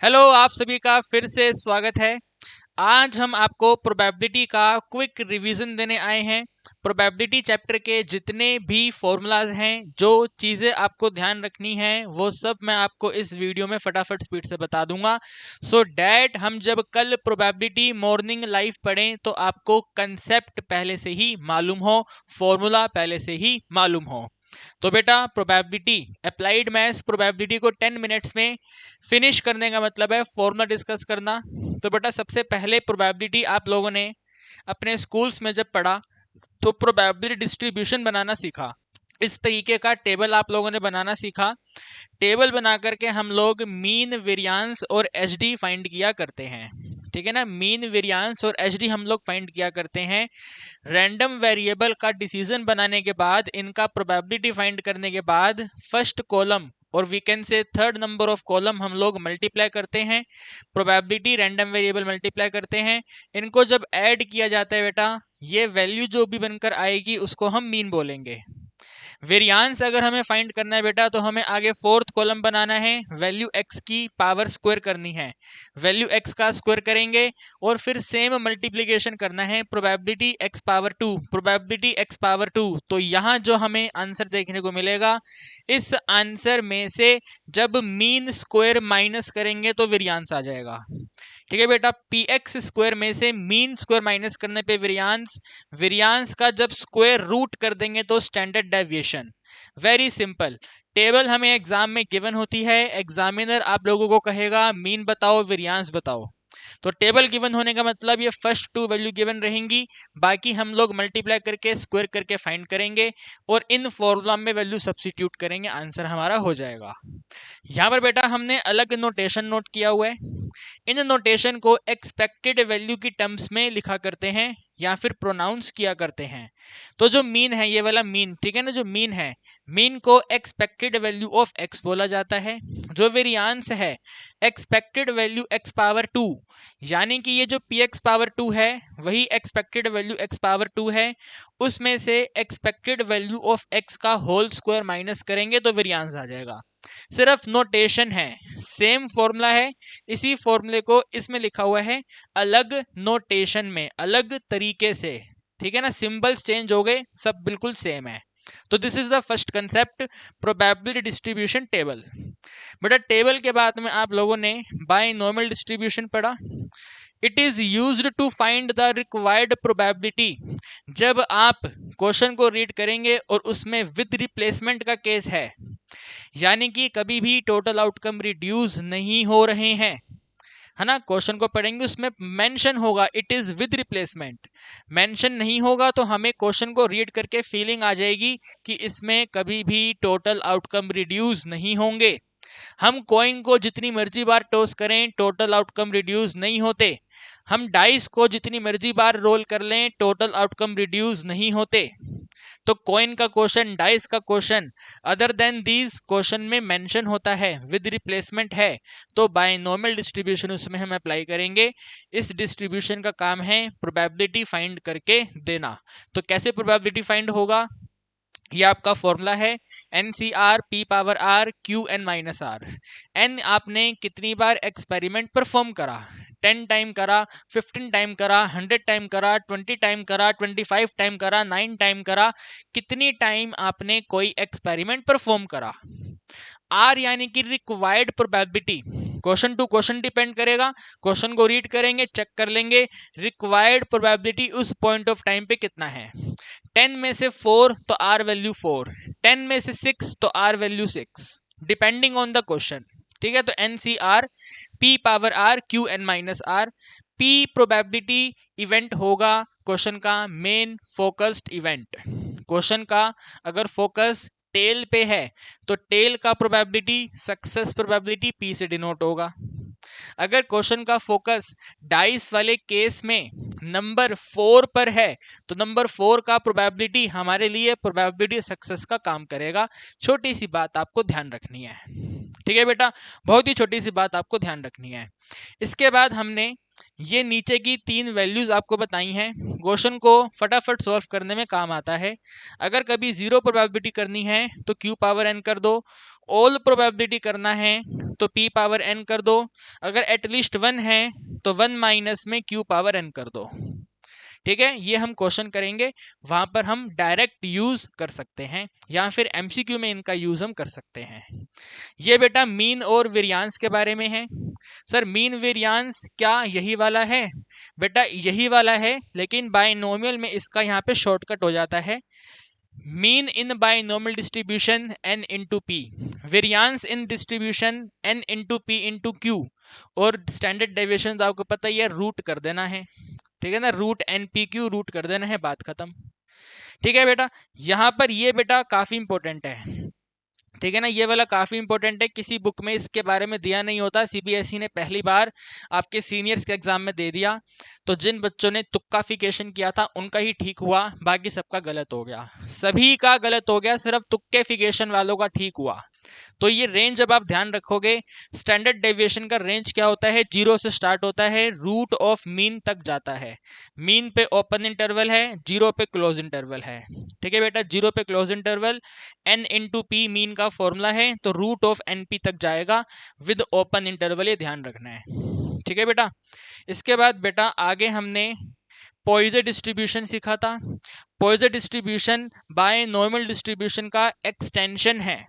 Hello, आप सभी का फिर से स्वागत है। आज हम आपको प्रोबेबिलिटी का क्विक रिवीजन देने आए हैं। प्रोबेबिलिटी चैप्टर के जितने भी फॉर्मूलाज हैं, जो चीज़ें आपको ध्यान रखनी है, वो सब मैं आपको इस वीडियो में फटाफट स्पीड से बता दूंगा। सो डैट हम जब कल प्रोबेबिलिटी मॉर्निंग लाइव पढ़ें तो आपको कंसेप्ट पहले से ही मालूम हो, फॉर्मूला पहले से ही मालूम हो। तो बेटा, प्रोबेबिलिटी अप्लाइड मैथ्स प्रोबेबिलिटी को 10 मिनट्स में फिनिश करने का मतलब है फॉर्मूला डिस्कस करना। तो बेटा, सबसे पहले प्रोबेबिलिटी आप लोगों ने अपने स्कूल्स में जब पढ़ा तो प्रोबेबिलिटी डिस्ट्रीब्यूशन बनाना सीखा। इस तरीके का टेबल आप लोगों ने बनाना सीखा। टेबल बना करके हम लोग मीन, वेरियांस और एचडी फाइंड किया करते हैं। ठीक है ना, मीन, वेरियांस और एचडी हम लोग फाइंड किया करते हैं। रैंडम वेरिएबल का डिसीजन बनाने के बाद, इनका प्रोबेबिलिटी फाइंड करने के बाद, फर्स्ट कॉलम और we can say third number of column हम लोग मल्टीप्लाई करते हैं, प्रोबेबिलिटी रैंडम वेरिएबल मल्टीप्लाई करते हैं। इनको जब ऐड किया जाता है बेटा, ये वैल्यू जो भी बनकर आएगी उसको हम मीन बोलेंगे। वेरियांस अगर हमें फाइंड करना है बेटा, तो हमें आगे फोर्थ कॉलम बनाना है, वैल्यू एक्स की पावर स्क्वायर करनी है, वैल्यू एक्स का स्क्वायर करेंगे और फिर सेम मल्टीप्लिकेशन करना है, probability x power 2, probability x power 2। तो यहाँ जो हमें आंसर देखने को मिलेगा, इस आंसर में से जब मीन स्क्वायर माइनस करेंगे तो वेरियांस आ जाएगा। ठीक है बेटा, पी एक्स स्क्वायर में से मीन स्क्वायर माइनस करने पे वेरियांस, वेरियांस का जब स्क्वायर रूट कर देंगे तो standard deviation. Very simple. Table हमें एग्जाम में गिवन होती है, एग्जामिनर आप लोगों को कहेगा मीन बताओ, वेरियांस बताओ। तो टेबल गिवन होने का मतलब ये फर्स्ट टू वैल्यू गिवन रहेंगी, बाकी हम लोग मल्टीप्लाई करके स्क्वायर करके फाइंड करेंगे और इन फॉर्मूला में वैल्यू सब्स्टिट्यूट करेंगे, आंसर हमारा हो जाएगा। यहाँ पर बेटा हमने अलग नोटेशन नोट किया हुआ है। इन नोटेशन को एक्सपेक्टेड वैल्यू की टर्म्स में लिखा करते हैं या फिर प्रोनाउंस किया करते हैं। तो जो मीन है, ये वाला मीन, ठीक है ना, जो मीन है, मीन को एक्सपेक्टेड वैल्यू ऑफ एक्स बोला जाता है। जो वेरियांस है, एक्सपेक्टेड वैल्यू एक्स पावर 2, यानी कि ये जो पी एक्स पावर 2 है वही एक्सपेक्टेड वैल्यू एक्स पावर 2 है, उसमें से एक्सपेक्टेड वैल्यू ऑफ एक्स का होल स्क्वायर माइनस करेंगे तो वेरियांस आ जाएगा। सिर्फ नोटेशन है, सेम फॉर्मूला है, इसी फॉर्मूले को इसमें लिखा हुआ है अलग नोटेशन में, अलग तरीके से। ठीक है ना, सिंबल्स चेंज हो गए, सब बिल्कुल सेम है। तो this is the first concept, probability distribution table. बेटा, टेबल के बाद में आप लोगों ने बाइनॉमियल डिस्ट्रीब्यूशन पढ़ा। It is used to find the required probability. जब आप क्वेश्चन को रीड करेंगे और उसमें विद रिप्लेसमेंट का केस है, यानी कि कभी भी टोटल आउटकम रिड्यूस नहीं हो रहे हैं, है ना, क्वेश्चन को पढ़ेंगे उसमें मेंशन होगा it is with replacement. Mention नहीं होगा तो हमें क्वेश्चन को रीड करके फीलिंग आ जाएगी कि इसमें कभी भी टोटल आउटकम रिड्यूस नहीं होंगे। हम कॉइन को जितनी मर्जी बार टॉस करें, टोटल आउटकम रिड्यूस नहीं होते। हम डाइस को जितनी मर्जी बार रोल कर लें, टोटल आउटकम रिड्यूस नहीं होते। तो कॉइन का क्वेश्चन, डाइस का question, other than these question में मेंशन होता है विद रिप्लेसमेंट है, तो बाइनॉमियल डिस्ट्रीब्यूशन उसमें हम अप्लाई करेंगे। इस डिस्ट्रीब्यूशन का काम है प्रोबेबिलिटी फाइंड करके देना। तो कैसे प्रोबेबिलिटी फाइंड होगा, ये आपका फॉर्मूला है n C r p power r q n minus r. N आपने कितनी बार एक्सपेरिमेंट परफॉर्म करा, 10 टाइम करा, 15 टाइम करा, 100 टाइम करा, 20 टाइम करा, 25 टाइम करा, 9 टाइम करा, कितनी टाइम आपने कोई एक्सपेरिमेंट परफॉर्म करा। आर यानी कि required probability, question to question depend करेगा, क्वेश्चन को रीड करेंगे, चेक कर लेंगे रिक्वायर्ड प्रोबेबिलिटी उस पॉइंट ऑफ टाइम पे कितना है। 10 में से 4 तो आर वैल्यू 4, 10 में से 6 तो r value 6, depending on the question. ठीक है, तो n C r p power r q n minus r. P probability event होगा क्वेश्चन का मेन फोकस्ड इवेंट। क्वेश्चन का अगर फोकस टेल पे है तो टेल का प्रोबेबिलिटी, सक्सेस प्रोबेबिलिटी पी से डिनोट होगा। अगर क्वेश्चन का फोकस डाइस वाले केस में नंबर 4 पर है तो नंबर 4 का प्रोबेबिलिटी हमारे लिए प्रोबेबिलिटी सक्सेस का काम करेगा। छोटी सी बात आपको ध्यान रखनी है। ठीक है बेटा, बहुत ही छोटी सी बात आपको ध्यान रखनी है। इसके बाद हमने ये नीचे की 3 वैल्यूज आपको बताई हैं, क्वेश्चन को फटाफट सॉल्व करने में काम आता है। अगर कभी 0 प्रोबेबिलिटी करनी है तो क्यू पावर एन कर दो, ऑल प्रोबेबिलिटी करना है तो p पावर n कर दो, अगर एटलीस्ट 1 है तो 1 माइनस में q पावर n कर दो। ठीक है, ये हम क्वेश्चन करेंगे, वहां पर हम डायरेक्ट यूज कर सकते हैं या फिर एमसीक्यू में इनका यूज हम कर सकते हैं। ये बेटा मीन और वेरियांस के बारे में है। सर मीन वेरियांस क्या यही वाला है? बेटा यही वाला है, लेकिन बायनोमियल में इसका यहाँ पे शॉर्टकट हो जाता है। Mean in binomial distribution n into P, variance in distribution n into P into Q, और स्टैंडर्ड डेविएशन आपको पता ही है, रूट कर देना है। ठीक है ना, root n p q root कर देना है, बात खत्म। ठीक है बेटा, यहाँ पर ये बेटा काफी इंपॉर्टेंट है। ठीक है ना, ये वाला काफी इंपॉर्टेंट है, किसी बुक में इसके बारे में दिया नहीं होता। सीबीएसई ने पहली बार आपके सीनियर्स के एग्जाम में दे दिया, तो जिन बच्चों ने तुक्काफिकेशन किया था उनका ही ठीक हुआ, बाकी सबका गलत हो गया। सभी का गलत हो गया, सिर्फ तुक्केफिकेशन वालों का ठीक हुआ। तो ये रेंज जब आप ध्यान रखोगे, स्टैंडर्ड डेविएशन का रेंज क्या होता है? 0 से स्टार्ट होता है, रूट ऑफ मीन तक जाता है। मीन पे ओपन इंटरवल है, 0 पे क्लोज इंटरवल है। ठीक है बेटा, 0 पे close interval, n into P mean का फॉर्मूला है, तो रूट ऑफ एन पी तक जाएगा विद ओपन इंटरवल, ये ध्यान रखना है। ठीक है बेटा, इसके बाद बेटा आगे हमने पॉइजन डिस्ट्रीब्यूशन सीखा था। पॉइजन डिस्ट्रीब्यूशन बायनॉर्मल डिस्ट्रीब्यूशन का एक्सटेंशन है।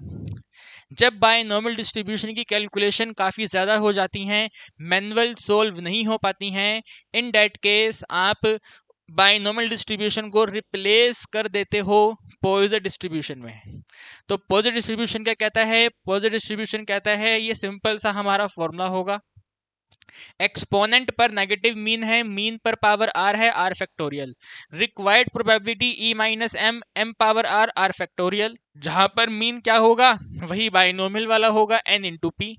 जब बायनॉर्मल डिस्ट्रीब्यूशन की कैलकुलेशन काफ़ी ज़्यादा हो जाती हैं, मैनुअल सोल्व नहीं हो पाती हैं, इन दैट केस आप बायनॉर्मल डिस्ट्रीब्यूशन को रिप्लेस कर देते हो पॉइजन डिस्ट्रीब्यूशन में। तो पॉइजन डिस्ट्रीब्यूशन क्या कहता है? पॉइजन डिस्ट्रीब्यूशन कहता है, ये सिंपल सा हमारा फॉर्मूला होगा, एक्सपोनेंट पर नेगेटिव मीन है, मीन पर पावर आर है, r factorial, required probability e minus m, m power r, r factorial. जहां पर मीन क्या होगा? वही बायनोमियल वाला होगा, एन इंटू पी।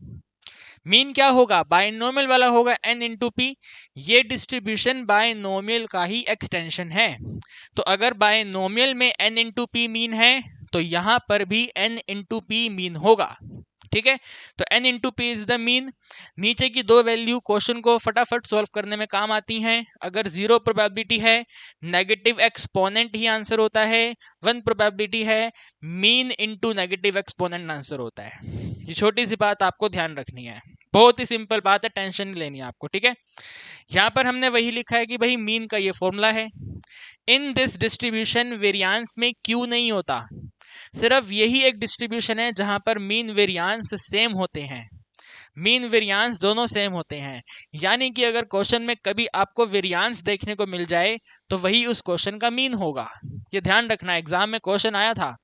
मीन क्या होगा? बायनोमियल वाला होगा, एन इंटू पी। ये डिस्ट्रीब्यूशन बायनोमियल का ही एक्सटेंशन है। तो अगर बायनोमियल में एन इंटू पी मीन है, तो यहां पर भी एन इंटू पी मीन होगा। ठीक है, तो n into P is the mean. नीचे की दो वैल्यू क्वेश्चन को फटाफट सॉल्व करने में काम आती हैं। अगर 0 प्रोबेबिलिटी है, नेगेटिव एक्सपोनेंट ही आंसर होता है। 1 प्रोबेबिलिटी है, mean into negative exponent answer होता है। ये छोटी सी बात आपको ध्यान रखनी है, बहुत ही सिंपल बात है, टेंशन नहीं लेनी है आपको। ठीक है, यहाँ पर हमने वही लिखा है कि भाई मीन का ये फॉर्मूला है। इन दिस डिस्ट्रीब्यूशन वेरियांस में क्यू नहीं होता, सिर्फ यही एक डिस्ट्रीब्यूशन है जहां पर मीन वेरियांस सेम होते हैं। मीन वेरियांस दोनों सेम होते हैं, यानी कि अगर क्वेश्चन में कभी आपको वेरियांस देखने को मिल जाए तो वही उस क्वेश्चन का मीन होगा। ये ध्यान रखना, एग्जाम में क्वेश्चन आया था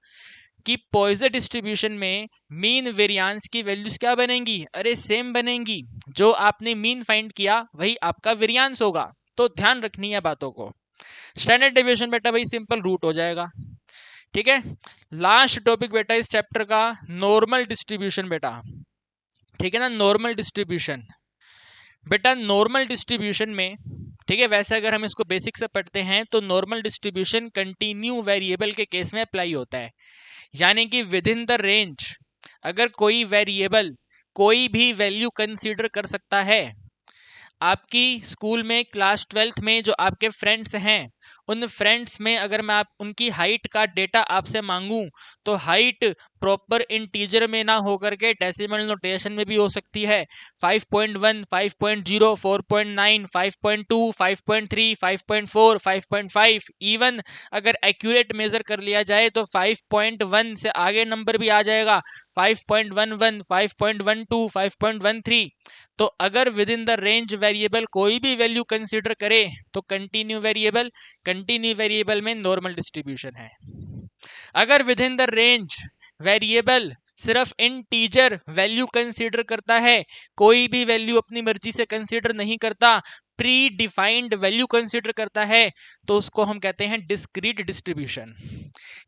कि पॉइजन डिस्ट्रीब्यूशन में मीन वेरियांस की वैल्यूज क्या बनेंगी? अरे सेम बनेंगी, जो आपने मीन फाइंड किया वही आपका वेरियांस होगा। तो ध्यान रखनी है बातों को। स्टैंडर्ड डेविएशन बेटा भाई सिंपल रूट हो जाएगा। ठीक है, लास्ट टॉपिक बेटा इस चैप्टर का नॉर्मल डिस्ट्रीब्यूशन बेटा। ठीक है ना, नॉर्मल डिस्ट्रीब्यूशन बेटा, नॉर्मल डिस्ट्रीब्यूशन में, ठीक है, वैसे अगर हम इसको बेसिक से पढ़ते हैं तो नॉर्मल डिस्ट्रीब्यूशन कंटिन्यू वेरिएबल के केस में अप्लाई होता है, यानी कि विद इन द रेंज अगर कोई वेरिएबल कोई भी वैल्यू कंसीडर कर सकता है। आपकी स्कूल में क्लास 12th में जो आपके फ्रेंड्स हैं, उन फ्रेंड्स में अगर मैं आप उनकी हाइट का डेटा आपसे मांगूं, तो हाइट प्रॉपर इंटीजर में ना होकर के डेसिमल नोटेशन में भी हो सकती है। 5.1, 5.0, 4.9, 5.2, 5.3, 5.4, 5.5, इवन अगर एक्यूरेट मेजर कर लिया जाए तो 5.1 से आगे नंबर भी आ जाएगा, 5.11, 5.12, 5.13। तो अगर with in the range variable कोई भी वैल्यू कंसीडर करे तो कंटिन्यू वेरिएबल में नॉर्मल डिस्ट्रीब्यूशन है। अगर with in the range variable सिर्फ इंटीजर वैल्यू कंसीडर करता है, कोई भी वैल्यू अपनी मर्जी से कंसीडर नहीं करता, प्री डिफाइंड वैल्यू कंसीडर करता है, तो उसको हम कहते हैं डिस्क्रीट डिस्ट्रीब्यूशन।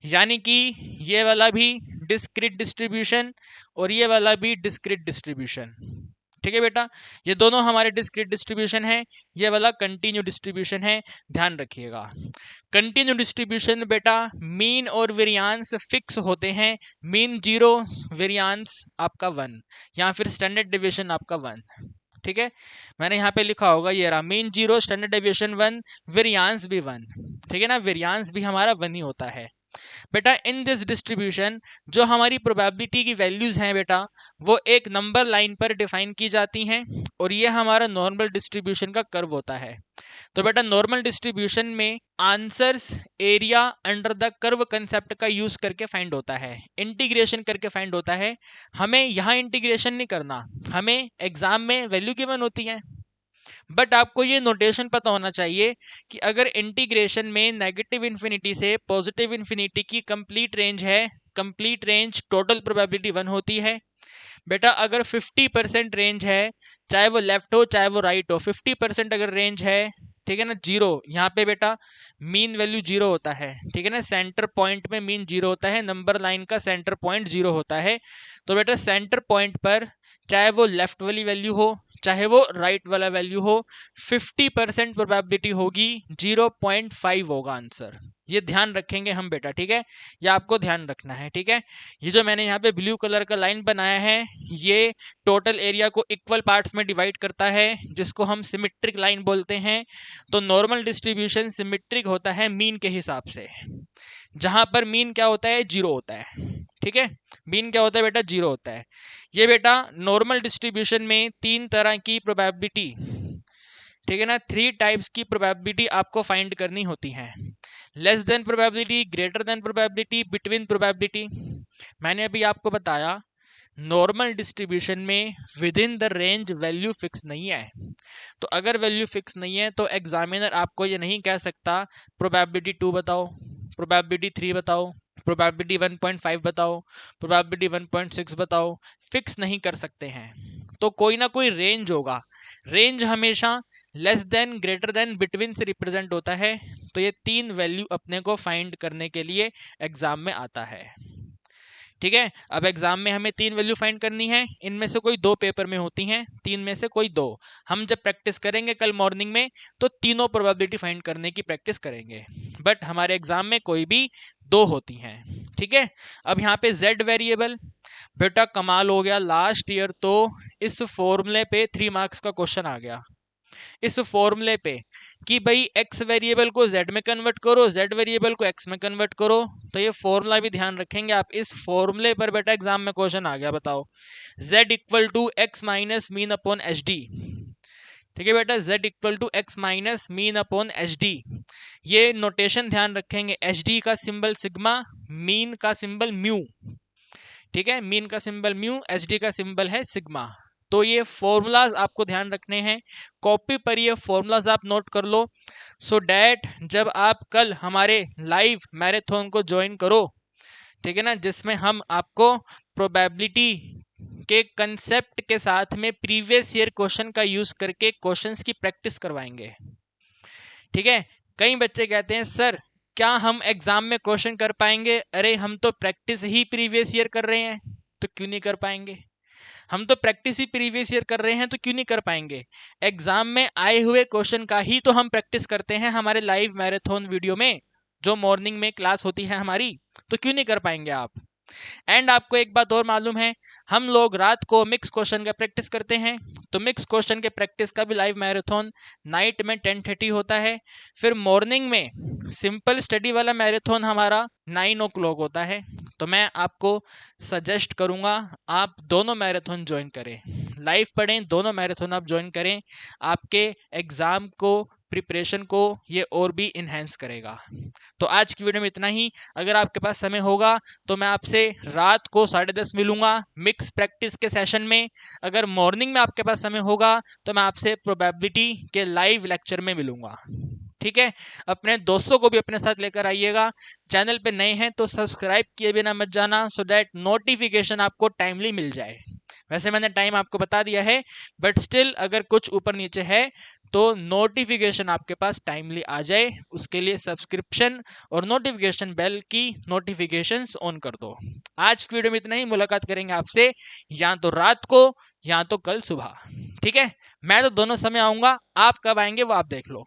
यानी कि ये वाला भी डिस्क्रीट डिस्ट्रीब्यूशन और ये वाला भी डिस्क्रीट डिस्ट्रीब्यूशन। ठीक है बेटा, ये दोनों हमारे डिस्क्रीट डिस्ट्रीब्यूशन है, ये वाला कंटिन्यू डिस्ट्रीब्यूशन है, ध्यान रखिएगा। कंटिन्यू डिस्ट्रीब्यूशन बेटा मीन और वेरियांस फिक्स होते हैं, मीन 0, वेरियांस आपका 1, या फिर स्टैंडर्ड डेविएशन आपका 1। ठीक है, मैंने यहाँ पे लिखा होगा, ये रहा मीन 0, स्टैंडर्ड डेविएशन 1, वेरियांस भी 1। ठीक है ना, वेरियांस भी हमारा 1 ही होता है। बेटा इन दिस डिस्ट्रीब्यूशन जो हमारी प्रोबेबिलिटी की वैल्यूज हैं बेटा वो एक नंबर लाइन पर डिफाइन की जाती हैं और ये हमारा नॉर्मल डिस्ट्रीब्यूशन का कर्व होता है। तो बेटा नॉर्मल डिस्ट्रीब्यूशन में answers area under the curve concept का यूज करके फाइंड होता है, इंटीग्रेशन करके फाइंड होता है। हमें यहाँ इंटीग्रेशन नहीं करना, हमें एग्जाम में वैल्यू गिवन होती है। बट आपको ये नोटेशन पता होना चाहिए कि अगर इंटीग्रेशन में नेगेटिव इन्फिनिटी से पॉजिटिव इन्फिनिटी की कंप्लीट रेंज है, कंप्लीट रेंज टोटल प्रोबेबिलिटी 1 होती है। बेटा अगर 50% रेंज है, चाहे वो लेफ्ट हो चाहे वो राइट हो, 50% अगर रेंज है, ठीक है ना, जीरो, यहाँ पे बेटा मीन वैल्यू जीरो होता है, ठीक है ना, सेंटर पॉइंट में मीन जीरो होता है, नंबर लाइन का सेंटर पॉइंट जीरो होता है। तो बेटा सेंटर पॉइंट पर चाहे वो लेफ्ट वाली वैल्यू हो चाहे वो राइट वाला वैल्यू हो, 50% प्रोबेबिलिटी होगी, 0.5 होगा आंसर। ये ध्यान रखेंगे हम बेटा, ठीक है, ये आपको ध्यान रखना है, ठीक है। ये जो मैंने यहाँ पे ब्लू कलर का लाइन बनाया है ये टोटल एरिया को इक्वल पार्ट्स में डिवाइड करता है, जिसको हम सिमेट्रिक लाइन बोलते हैं। तो नॉर्मल डिस्ट्रीब्यूशन सिमेट्रिक होता है मीन के हिसाब से, जहां पर मीन क्या होता है, जीरो होता है, ठीक है। मीन क्या होता है बेटा, जीरो होता है। ये बेटा नॉर्मल डिस्ट्रीब्यूशन में 3 तरह की प्रोबेबिलिटी, ठीक है ना, 3 टाइप्स की प्रोबेबिलिटी आपको फाइंड करनी होती है। Less than probability, greater than probability, between probability. मैंने अभी आपको बताया नॉर्मल डिस्ट्रीब्यूशन में with in the range value fix नहीं है। तो अगर वैल्यू फिक्स नहीं है तो एग्जामिनर आपको ये नहीं कह सकता प्रोबेबिलिटी 2 बताओ, प्रोबेबिलिटी 3 बताओ, प्रोबेबिलिटी 1.5 बताओ, प्रोबेबिलिटी 1.6 बताओ, फिक्स नहीं कर सकते हैं। तो कोई ना कोई रेंज होगा, रेंज हमेशा less than, greater than, between से रिप्रेजेंट होता है। तो ये 3 वैल्यू अपने को फाइंड करने के लिए एग्जाम में आता है, ठीक है। अब एग्जाम में हमें 3 वैल्यू फाइंड करनी है, इनमें से कोई 2 पेपर में होती हैं, 3 में से कोई 2। हम जब प्रैक्टिस करेंगे कल मॉर्निंग में तो तीनों प्रोबेबिलिटी फाइंड करने की प्रैक्टिस करेंगे, बट हमारे एग्जाम में कोई भी 2 होती हैं, ठीक है। अब यहाँ पे z वेरिएबल, बेटा कमाल हो गया, लास्ट ईयर तो इस फॉर्मूले पे 3 मार्क्स का क्वेश्चन आ गया, इस फॉर्मूले पे कि भाई x वेरिएबल को z में कन्वर्ट करो, z वेरिएबल को x में कन्वर्ट करो। तो ये फॉर्मूला भी ध्यान रखेंगे आप, इस फॉर्मूले पर बेटा एग्जाम में क्वेश्चन आ गया, बताओ z equal to x minus mean upon H D, ठीक है बेटा, z equal to x minus mean upon H D. ये नोटेशन ध्यान रखेंगे, एच डी का सिंबल सिग्मा, मीन का सिंबल म्यू, ठीक है, मीन का सिंबल म्यू, एच डी का सिंबल है सिग्मा। तो ये फॉर्मूलाज आपको ध्यान रखने हैं, कॉपी पर ये फॉर्मूलाज आप नोट कर लो, सो डैट जब आप कल हमारे लाइव मैराथन को ज्वाइन करो, ठीक है ना, जिसमें हम आपको प्रोबेबिलिटी के कंसेप्ट के साथ में प्रीवियस ईयर क्वेश्चन का यूज करके क्वेश्चंस की प्रैक्टिस करवाएंगे, ठीक है। कई बच्चे कहते हैं सर क्या हम एग्जाम में क्वेश्चन कर पाएंगे, अरे हम तो प्रैक्टिस ही प्रीवियस ईयर कर रहे हैं, तो क्यों नहीं कर पाएंगे, हम तो प्रैक्टिस ही प्रीवियस ईयर कर रहे हैं तो क्यों नहीं कर पाएंगे। एग्जाम में आए हुए क्वेश्चन का ही तो हम प्रैक्टिस करते हैं हमारे लाइव मैराथन वीडियो में, जो मॉर्निंग में क्लास होती है हमारी, तो क्यों नहीं कर पाएंगे आप। एंड आपको एक बात और मालूम है, हम लोग रात को मिक्स क्वेश्चन का प्रैक्टिस करते हैं, तो मिक्स क्वेश्चन के प्रैक्टिस का भी लाइव मैराथन नाइट में 10:30 होता है। फिर मॉर्निंग में सिंपल स्टडी वाला मैराथन हमारा 9 o'clock होता है। तो मैं आपको सजेस्ट करूंगा आप दोनों मैराथन ज्वाइन करें, लाइव पढ़ें, दोनों मैराथन आप ज्वाइन करें, आपके एग्जाम को प्रिपरेशन को ये और भी इन्हेंस करेगा। तो आज की वीडियो में इतना ही। अगर आपके पास समय होगा तो मैं आपसे रात को 10:30 मिलूंगा मिक्स प्रैक्टिस के सेशन में। अगर मॉर्निंग में आपके पास समय होगा तो मैं आपसे प्रोबेबिलिटी के लाइव लेक्चर में मिलूंगा, ठीक है। अपने दोस्तों को भी अपने साथ लेकर आइएगा। चैनल पे नए हैं तो सब्सक्राइब किए बिना मत जाना, सो दैट नोटिफिकेशन आपको टाइमली मिल जाए। वैसे मैंने टाइम आपको बता दिया है, बट स्टिल अगर कुछ ऊपर नीचे है तो नोटिफिकेशन आपके पास टाइमली आ जाए, उसके लिए सब्सक्रिप्शन और नोटिफिकेशन बेल की नोटिफिकेशंस ऑन कर दो। आज की वीडियो में इतना ही, मुलाकात करेंगे आपसे या तो रात को या तो कल सुबह, ठीक है। मैं तो दोनों समय आऊंगा, आप कब आएंगे वो आप देख लो।